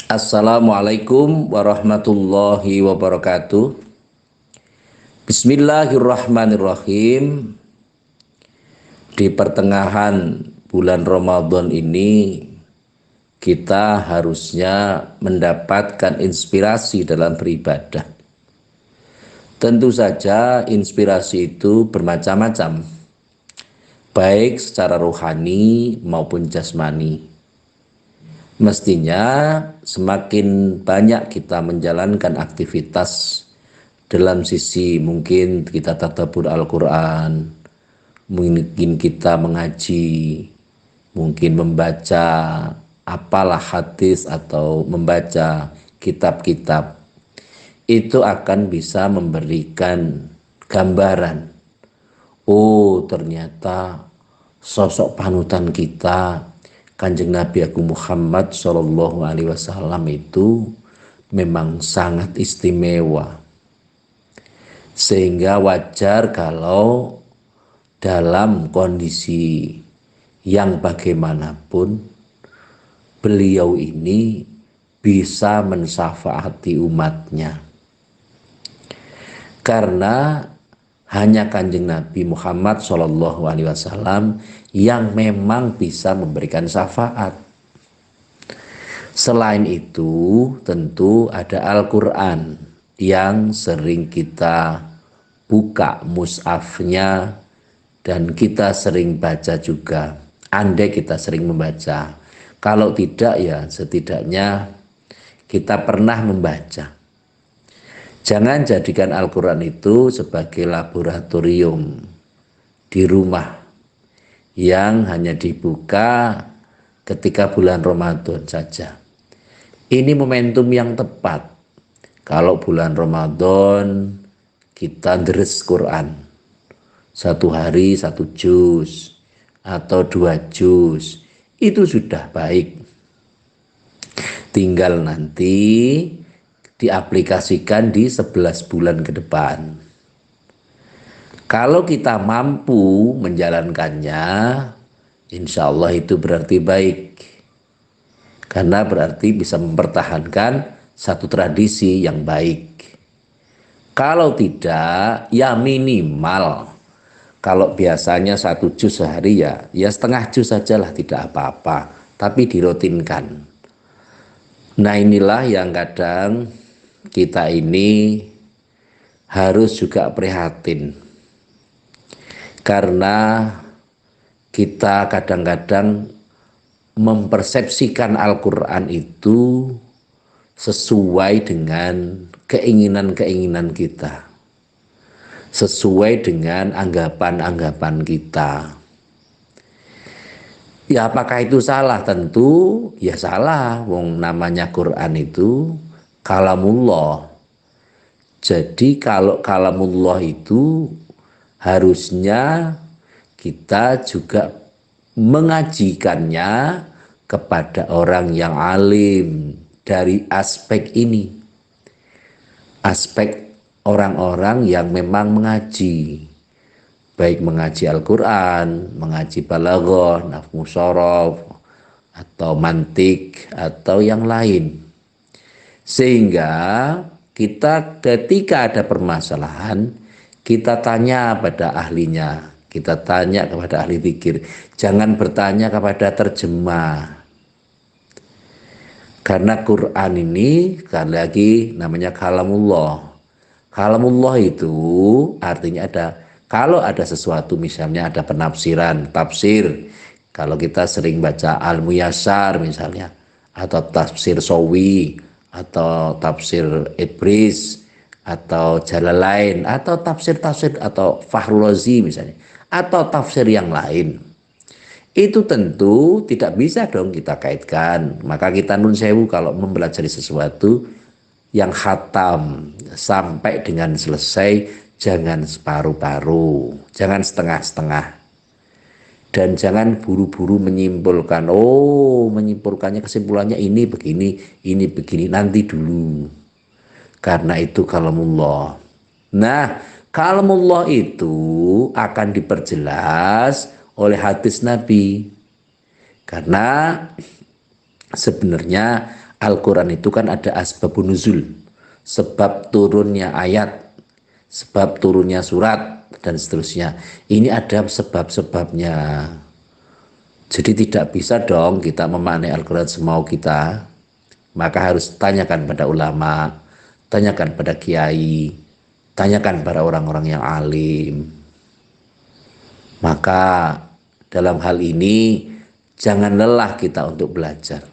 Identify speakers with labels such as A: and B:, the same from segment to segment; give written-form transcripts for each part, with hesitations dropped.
A: Assalamualaikum warahmatullahi wabarakatuh. Bismillahirrahmanirrahim. Di pertengahan bulan Ramadan ini kita harusnya mendapatkan inspirasi dalam beribadah. Tentu saja inspirasi itu bermacam-macam, baik secara rohani maupun jasmani. Mestinya semakin banyak kita menjalankan aktivitas dalam sisi mungkin kita tadabbur Al-Quran, mungkin kita mengaji, mungkin membaca apalah hadis atau membaca kitab-kitab, itu akan bisa memberikan gambaran. Oh, ternyata sosok panutan kita Kanjeng Nabi Agung Muhammad Shallallahu Alaihi Wasallam itu memang sangat istimewa, sehingga wajar kalau dalam kondisi yang bagaimanapun beliau ini bisa mensyafaati umatnya, karena hanya Kanjeng Nabi Muhammad Shallallahu Alaihi Wasallam yang memang bisa memberikan syafaat. Selain itu tentu ada Al-Quran yang sering kita buka mushafnya dan kita sering baca juga. Andai kita sering membaca, kalau tidak ya setidaknya kita pernah membaca. Jangan jadikan Al-Quran itu sebagai laboratorium di rumah yang hanya dibuka ketika bulan Ramadan saja. Ini momentum yang tepat. Kalau bulan Ramadan kita deres Quran, satu hari 1 juz atau 2 juz, itu sudah baik. Tinggal nanti diaplikasikan di 11 bulan ke depan. Kalau kita mampu menjalankannya, insya Allah itu berarti baik. Karena berarti bisa mempertahankan satu tradisi yang baik. Kalau tidak, ya minimal. Kalau biasanya 1 juz sehari ya setengah juz sajalah, tidak apa-apa. Tapi dirutinkan. Nah, inilah yang kadang kita ini harus juga prihatin. Karena kita kadang-kadang mempersepsikan Al-Quran itu sesuai dengan keinginan-keinginan kita, sesuai dengan anggapan-anggapan kita. Ya, apakah itu salah? Tentu ya salah. Wong namanya Quran itu kalamullah. Jadi kalau kalamullah itu harusnya kita juga mengajikannya kepada orang yang alim dari aspek ini. Aspek orang-orang yang memang mengaji. Baik mengaji Al-Quran, mengaji balaghah, nahwu shorof, atau mantik, atau yang lain. Sehingga kita ketika ada permasalahan, kita tanya pada ahlinya, kita tanya kepada ahli zikir. Jangan bertanya kepada terjemah. Karena Quran ini sekali lagi namanya kalamullah. Kalamullah itu artinya kalau ada sesuatu, misalnya ada penafsiran, tafsir. Kalau kita sering baca Al-Muyassar misalnya, atau tafsir Sawi, atau tafsir Ibris, atau Jalalain, atau tafsir-tafsir atau Fakhrul Razi misalnya, atau tafsir yang lain, itu tentu tidak bisa dong kita kaitkan. Maka kita nun sewu kalau mempelajari sesuatu yang khatam sampai dengan selesai, jangan separuh-paruh, jangan setengah-setengah, dan jangan buru-buru menyimpulkan. Oh, menyimpulkannya kesimpulannya ini begini, nanti dulu. Karena itu kalamullah. Nah, kalamullah itu akan diperjelas oleh hadis Nabi. Karena sebenarnya Al-Quran itu kan ada asbabun nuzul, sebab turunnya ayat, sebab turunnya surat, dan seterusnya. Ini ada sebab-sebabnya. Jadi tidak bisa dong kita memaknai Al-Quran semau kita. Maka harus tanyakan pada ulama, tanyakan pada kiai, tanyakan pada orang-orang yang alim. Maka dalam hal ini jangan lelah kita untuk belajar.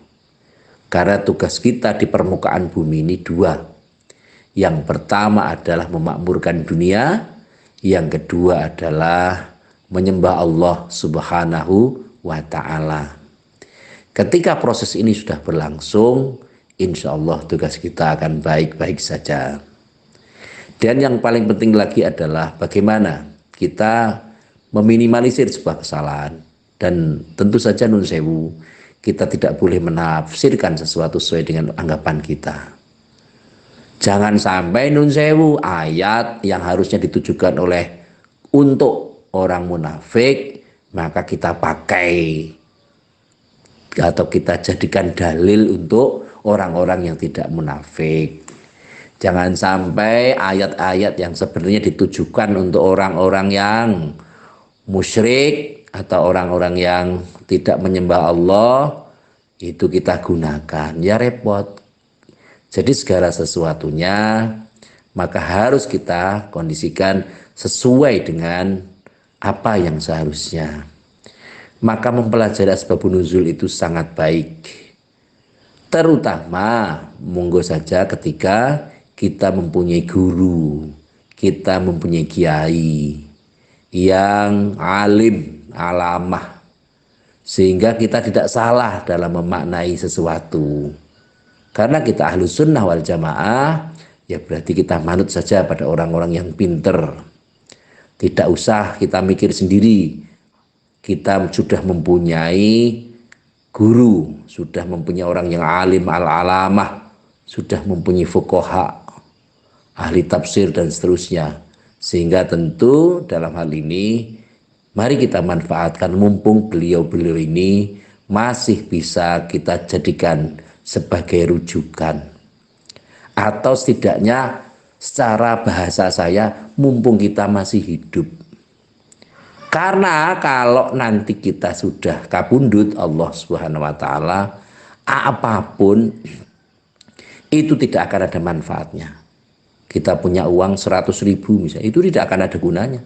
A: Karena tugas kita di permukaan bumi ini dua. Yang pertama adalah memakmurkan dunia, yang kedua adalah menyembah Allah Subhanahu wa ta'ala. Ketika proses ini sudah berlangsung, insya Allah tugas kita akan baik-baik saja. Dan yang paling penting lagi adalah bagaimana kita meminimalisir sebuah kesalahan. Dan tentu saja nun sewu, kita tidak boleh menafsirkan sesuatu sesuai dengan anggapan kita. Jangan sampai nun sewu ayat yang harusnya ditujukan untuk orang munafik, maka kita pakai atau kita jadikan dalil untuk orang-orang yang tidak munafik. Jangan sampai ayat-ayat yang sebenarnya ditujukan untuk orang-orang yang musyrik atau orang-orang yang tidak menyembah Allah itu kita gunakan, ya repot. Jadi segala sesuatunya maka harus kita kondisikan sesuai dengan apa yang seharusnya. Maka mempelajari asbabun nuzul itu sangat baik. Terutama monggo saja ketika kita mempunyai guru, kita mempunyai kiai yang alim, alamah, sehingga kita tidak salah dalam memaknai sesuatu. Karena kita ahlus sunnah wal jamaah, ya berarti kita manut saja pada orang-orang yang pinter. Tidak usah kita mikir sendiri. Kita sudah mempunyai guru, sudah mempunyai orang yang alim al-alamah, sudah mempunyai fuqaha, ahli tafsir dan seterusnya. Sehingga tentu dalam hal ini mari kita manfaatkan mumpung beliau-beliau ini masih bisa kita jadikan sebagai rujukan. Atau setidaknya secara bahasa saya mumpung kita masih hidup. Karena kalau nanti kita sudah kabundut Allah Subhanahu wa taala, apapun itu tidak akan ada manfaatnya. Kita punya uang 100.000 misalnya, itu tidak akan ada gunanya.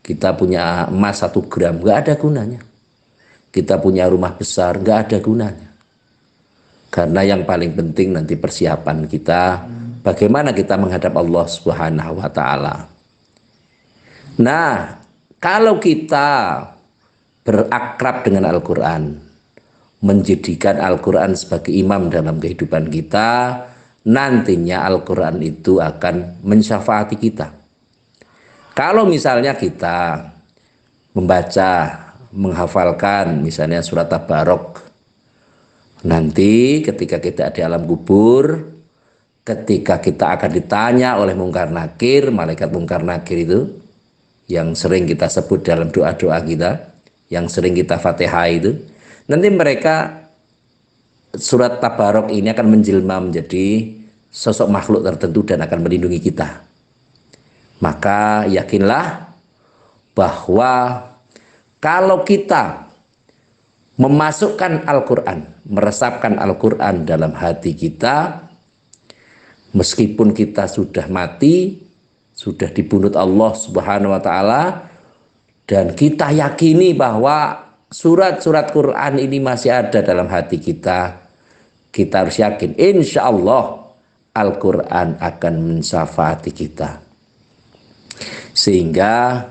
A: Kita punya emas 1 gram, nggak ada gunanya. Kita punya rumah besar, nggak ada gunanya. Karena yang paling penting nanti persiapan kita, bagaimana kita menghadap Allah Subhanahu wa taala. Nah, kalau kita berakrab dengan Al-Quran, menjadikan Al-Quran sebagai imam dalam kehidupan kita, nantinya Al-Quran itu akan mensyafaati kita. Kalau misalnya kita membaca, menghafalkan misalnya surat Tabarok, nanti ketika kita di alam kubur, ketika kita akan ditanya oleh Mungkar Nakir, malaikat Mungkar Nakir itu, yang sering kita sebut dalam doa-doa kita, yang sering kita Fatihah itu, nanti mereka surat Tabarok ini akan menjelma menjadi sosok makhluk tertentu dan akan melindungi kita. Maka yakinlah bahwa kalau kita memasukkan Al-Quran, meresapkan Al-Quran dalam hati kita, meskipun kita sudah mati, sudah dibunuh Allah Subhanahu wa taala, dan kita yakini bahwa surat-surat Quran ini masih ada dalam hati kita, kita harus yakin insya Allah Al-Quran akan mensyafaati kita. Sehingga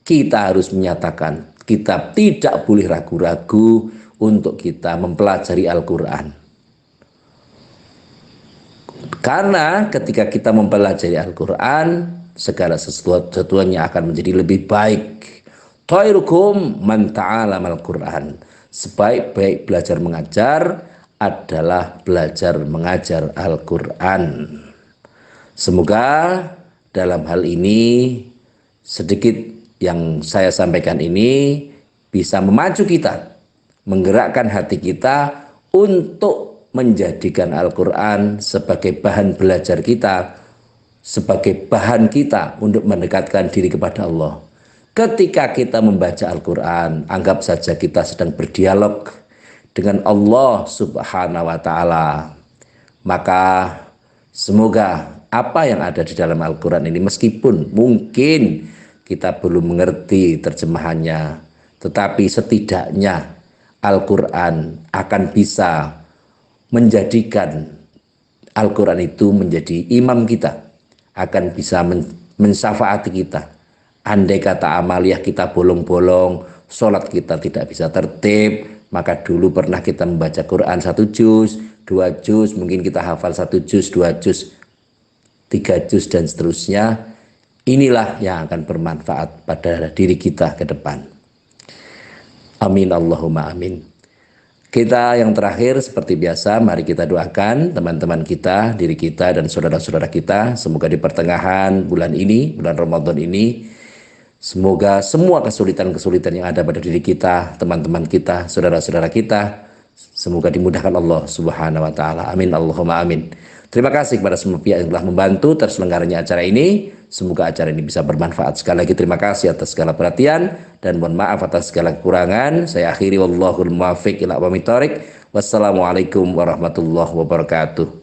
A: kita harus menyatakan kita tidak boleh ragu-ragu untuk kita mempelajari Al-Quran. Karena ketika kita mempelajari Al-Quran, segala sesuatunya akan menjadi lebih baik. Khairukum man ta'allama Al-Quran. Sebaik-baik belajar mengajar adalah belajar mengajar Al-Quran. Semoga dalam hal ini sedikit yang saya sampaikan ini bisa memacu kita, menggerakkan hati kita untuk menjadikan Al-Quran sebagai bahan belajar kita, sebagai bahan kita untuk mendekatkan diri kepada Allah. Ketika kita membaca Al-Quran, anggap saja kita sedang berdialog dengan Allah Subhanahu wa Ta'ala. Maka semoga apa yang ada di dalam Al-Quran ini, meskipun mungkin kita belum mengerti terjemahannya, tetapi setidaknya Al-Quran akan bisa menjadikan Al-Quran itu menjadi imam kita, akan bisa mensyafaati kita. Andai kata amaliyah kita bolong-bolong, sholat kita tidak bisa tertib, maka dulu pernah kita membaca Quran 1 juz, 2 juz, mungkin kita hafal 1 juz, 2 juz, 3 juz dan seterusnya. Inilah yang akan bermanfaat pada diri kita ke depan. Amin Allahumma amin. Kita yang terakhir seperti biasa, mari kita doakan teman-teman kita, diri kita dan saudara-saudara kita. Semoga di pertengahan bulan ini, bulan Ramadan ini, semoga semua kesulitan-kesulitan yang ada pada diri kita, teman-teman kita, saudara-saudara kita, semoga dimudahkan Allah Subhanahu wa Ta'ala. Amin Allahumma amin. Terima kasih kepada semua pihak yang telah membantu terselenggaranya acara ini. Semoga acara ini bisa bermanfaat. Sekali lagi terima kasih atas segala perhatian dan mohon maaf atas segala kekurangan. Saya akhiri wallahul muwaffiq ila aqwamit thoriq. Wassalamualaikum warahmatullahi wabarakatuh.